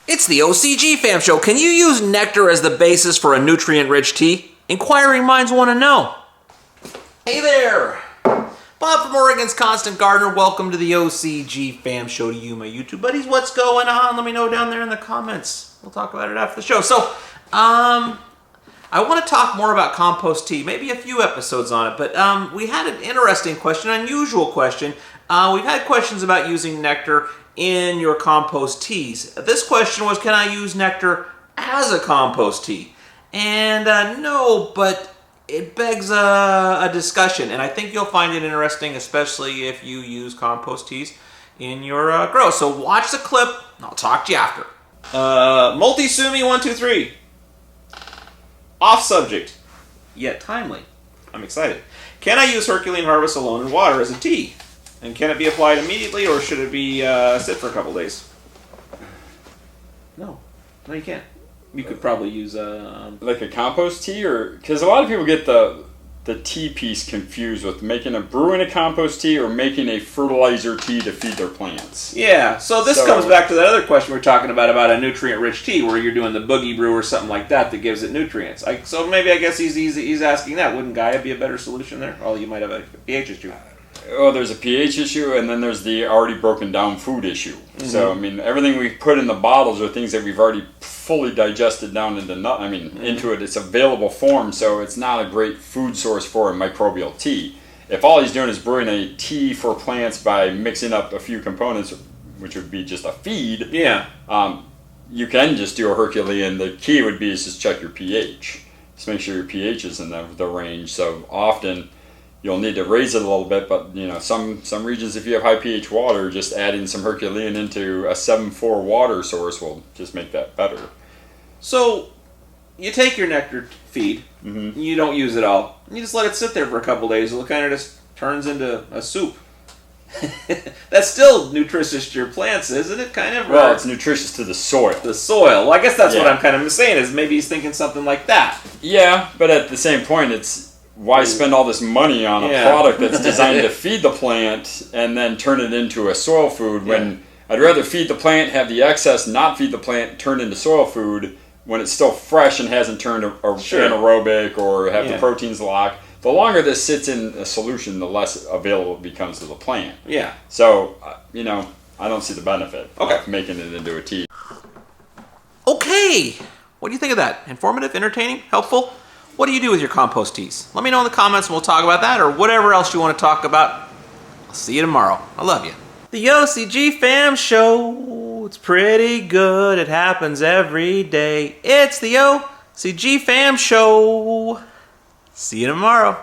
It's the OCGFAM show. Can you use nectar as the basis for a nutrient-rich tea? Inquiring minds want to know. Hey there! Bob from Oregon's Constant Gardener. Welcome to the OCGFAM show to you, my YouTube buddies. What's going on? Let me know down there in the comments. We'll talk about it after the show. So, I want to talk more about compost tea, maybe a few episodes on it, but we had an interesting question, an unusual question. We've had questions about using nectar in your compost teas. This question was, can I use nectar as a compost tea? And no, but it begs a discussion, and I think you'll find it interesting, especially if you use compost teas in your grow. So watch the clip, and I'll talk to you after. Multisumi123. Off subject, yet timely. I'm excited. Can I use Herculean Harvest alone in water as a tea? And can it be applied immediately, or should it be sit for a couple days? No, you can't. You could probably use like a compost tea, or because a lot of people get the tea piece confused with brewing a compost tea or making a fertilizer tea to feed their plants. Yeah, so this comes back to that other question we were talking about a nutrient-rich tea, where you're doing the boogie brew or something like that gives it nutrients. So maybe I guess he's asking that. Wouldn't Gaia be a better solution there? Oh, you might have a pH issue. Oh, there's a pH issue, and then there's the already broken down food issue. Mm-hmm. So, I mean, everything we put in the bottles are things that we've already fully digested down into into its available form, so it's not a great food source for a microbial tea. If all he's doing is brewing a tea for plants by mixing up a few components, which would be just a feed, you can just do a Herculean. The key would be is just check your pH. Just make sure your pH is in the range. So often you'll need to raise it a little bit, but some regions, if you have high pH water, just adding some Herculean into a 7.4 water source will just make that better. So you take your nectar feed, you don't use it all, and you just let it sit there for a couple days. It kind of just turns into a soup. That's still nutritious to your plants, isn't it? Kind of. Well, it's nutritious to the soil. The soil. Well, I guess that's what I'm kind of saying, is maybe he's thinking something like that. Yeah, but at the same point, it's why spend all this money on a product that's designed to feed the plant and then turn it into a soil food when I'd rather feed the plant, have the excess, not feed the plant, turn into soil food when it's still fresh and hasn't turned anaerobic or have the proteins locked. The longer this sits in a solution, the less available it becomes to the plant. Yeah. So, I don't see the benefit of making it into a tea. Okay. What do you think of that? Informative, entertaining, helpful? What do you do with your compost teas? Let me know in the comments and we'll talk about that, or whatever else you want to talk about. I'll see you tomorrow. I love you. The OCGFAM show. It's pretty good. It happens every day. It's the OCGFAM show. See you tomorrow.